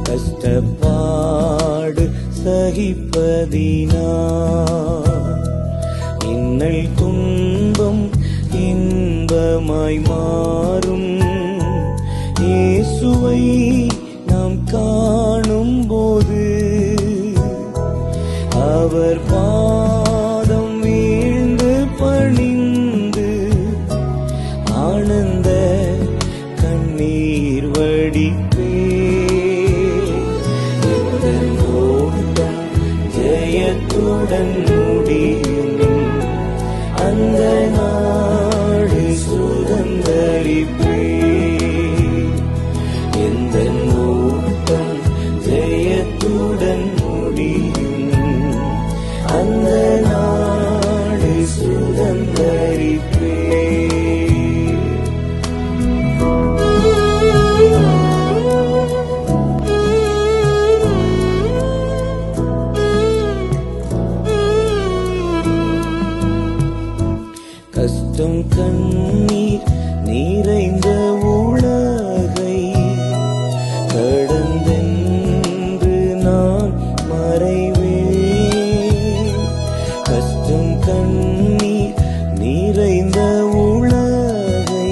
கஷ்டப்பாடு சகிப்பதினா இன்னல் துன்பம் இன்பமாய் மாறும். இயேசுவை நாம் காணும் போது அவர் பாதம் வீழ்ந்து பணிந்து ஆனந்த கண்ணீர் வடிப்பே. ஓட்டம் ஜெயத்துடன் முடியும், அந்த நாடு சுதந்தரிப்பே. எந்த ஓட்டம் ஜெயத்துடன் முடியும், அந்த நாடு சுதந்தரிப்பே. கஷ்டம் கண்ணீர் நிறைந்த உலகை கடந்தென்று நான் மறைவேன். கஷ்டம் கண்ணீர் நிறைந்த உலகை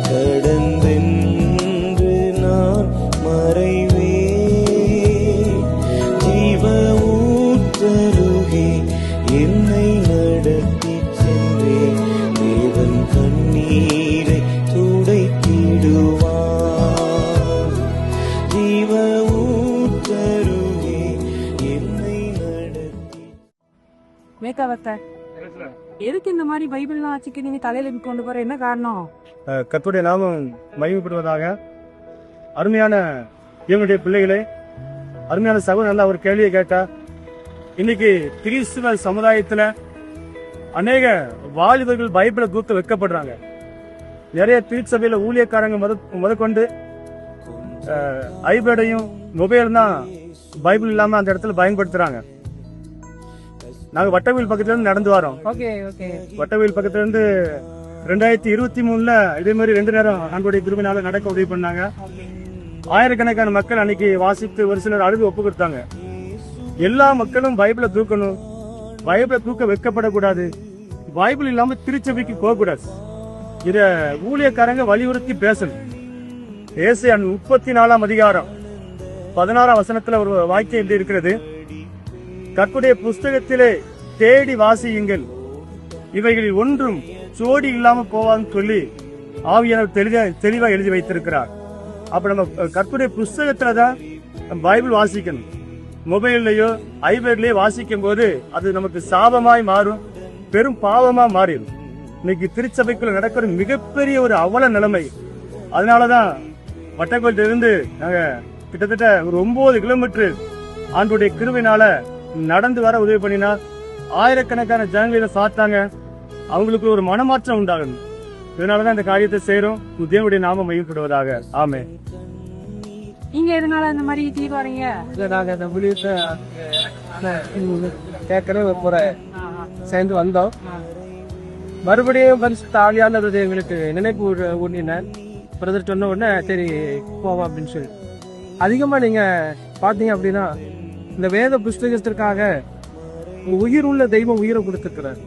கடந்தென்று நான் மறைவேன். ஜீவ ஊற்றருகே என்னை நடத்தி தேவன் கண்ணீரை துடைத்திடுவார். ஜீவ ஊற்றருகே என்னை நடத்தி. மேக்காவத்த எதுக்கு இந்த மாதிரி பைபிள்லாம் வச்சுக்க நீங்க தலையில கொண்டு போற, என்ன காரணம்? கர்த்தருடைய நாமம் மகிமைப்படுவதாக. அருமையான இவனுடைய பிள்ளைகளை, அருமையான சகோதரன் ஒரு கேள்வியை கேட்டா, இன்னைக்கு கிறிஸ்துவ சமுதாயத்துல அநேக வாலிபர்கள் பைபிளை தூக்க வைக்கப்படுறாங்க. நிறைய திருச்சபையில ஊழியக்காரங்க முதற்கொண்டு ஐபேடையும் மொபைல் தான் பைபிள் இல்லாம அந்த இடத்துல பயன்படுத்துறாங்க. நாங்க வட்டவீல் பக்கத்துல இருந்து நடந்து வரோம். வட்டவீல் பக்கத்துல இருந்து 2023 இதே மாதிரி 2 நேரம் ஆண்டோடைய கிருபையினால நடக்க உதவி பண்ணாங்க. ஆயிரக்கணக்கான மக்கள் அன்னைக்கு வாசித்து ஒரு சிலர் அழுது ஒப்பு கொடுத்தாங்க. எல்லா மக்களும் பைபிளை தூக்கணும், பைபிளை தூக்க வைக்கப்படக்கூடாது, பைபிள் இல்லாம திருச்சபைக்கு போகக்கூடாது. இத ஊழியக்காரங்க வலியுறுத்தி பேசணும். ஏசாயா 34 அதிகாரம் 16 வசனத்துல ஒரு வாக்கியம் எப்படி இருக்கிறது, கர்த்தருடைய புஸ்தகத்திலே தேடி வாசியுங்கள், இவைகளில் ஒன்றும் சோடி இல்லாம போவான்னு சொல்லி ஆவியானவர் தெளிவா எழுதி வைத்திருக்கிறார். அப்ப நம்ம கர்த்தருடைய புஸ்தகத்துலதான் பைபிள் வாசிக்கணும். மொபைல்லையோ ஐபேட்லயோ வாசிக்கும் போது அது நமக்கு சாபமாய் மாறும், பெரும் பாவமா மாறிடும். இன்னைக்கு திருச்சபைக்குள்ள நடக்கிற மிகப்பெரிய ஒரு அவல நிலைமை. அதனாலதான் வட்டக்கோட்டில இருந்து நாங்க கிட்டத்தட்ட ஒரு 9 கிலோமீட்டர் ஆண்டுடைய கிருபையினால நடந்து வர உதவி பண்ணினா ஆயிரக்கணக்கான ஜனங்களை பார்த்தாங்க. அவங்களுக்கு ஒரு மனமாற்றம் உண்டாகணும். இதனாலதான் இந்த காரியத்தை செய்யறோம். தேவனுடைய நாமம் மகிமைப்படுவதாக. ஆமென். நீங்க எதனால இந்த மாதிரி தீர்வு வரீங்க? நாங்க இந்த விழியத்தை கேட்கறே போற சேர்ந்து வந்தோம். மறுபடியும் பரிசுத்த ஆவியானவர் எங்களுக்கு நினைப்பு ஊட்டினார். பிரதர் சொன்ன உடனே சரி போவோம் அப்படின்னு சொல்லி. அதிகமா நீங்க பாத்தீங்க அப்படின்னா இந்த வேத புஸ்தகத்திற்காக உயிர் உள்ள தெய்வம் உயிரை கொடுத்திருக்கிறார்.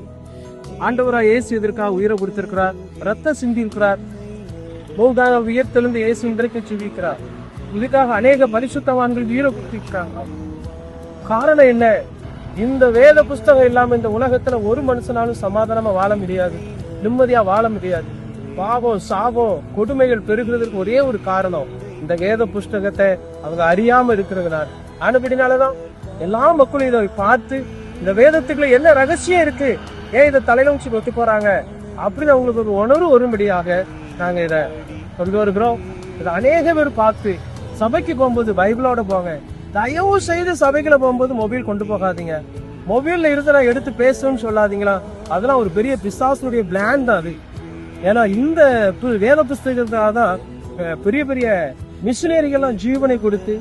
ஆண்டவராக இயேசு இதற்காக உயிரை கொடுத்திருக்கிறார், ரத்த சிந்தி இருக்கிறார், மூன்றாக உயர்த்தெழுந்து இயேசு இன்றைக்கு ஜீவிக்கிறார். இதுக்காக அநேக பரிசுத்தவான்கள் உயிரை கொடுத்திருக்கிறாங்க. காரணம் என்ன? இந்த வேத புஸ்தகம் இல்லாம இந்த உலகத்துல ஒரு மனுஷனாலும் சமாதானமா வாழ முடியாது, நிம்மதியா வாழ முடியாது. பாவம், சாபம், கொடுமைகள் பெருகிறதுக்கு ஒரே ஒரு காரணம், இந்த வேத புஸ்தகத்தை அவங்க அறியாம இருக்கிறதுனால. ஆனபடினாலதான் எல்லா மக்களும் இதை பார்த்து இந்த வேதத்துக்குள்ள என்ன ரகசியம் இருக்கு, ஏன் இதை தலையில வச்சு கொத்தி போறாங்க அப்படின்னு அவங்களுக்கு ஒரு உணர்வு வரும்படியாக நாங்க இதை கொண்டு வருகிறோம். இதை அநேக பேர் பார்த்து சபைக்கு போகும்போது பைபிளோட போங்க. தயவு செய்து சபைக்குள்ள போகும்போது மொபைல் கொண்டு போகாதீங்க. மொபைல்ல இருந்து நான் எடுத்து பேசணும்னு சொல்லாதீங்களா. அதெல்லாம் ஒரு பெரிய பிசாசுடைய பிளான் தான் அது. ஏன்னா இந்த வேத புஸ்தகத்தால தான் பெரிய பெரிய மிஷினரிகள்லாம் ஜீவனை கொடுத்து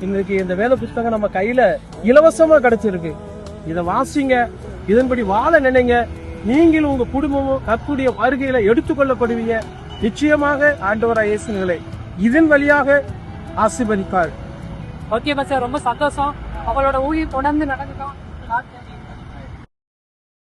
இன்னைக்கு இந்த வேத புஸ்தகம் நம்ம கையில இலவசமா கிடைச்சிருக்கு. இதை வாசிங்க, இதன்படி வாழ நினைங்க. நீங்களும் உங்க குடும்பமும் கர்த்தருடைய வருகையில எடுத்துக்கொள்ளப்படுவீங்க. நிச்சயமாக ஆண்டவராய் இயேசுவிலே இதன் வழியாக ஆசீர்வதிப்பார். ஓகே பாஸ்டர், ரொம்ப சந்தோஷம். அவளோட ஊழியம் தொடர்ந்து நடந்துட்டோம்.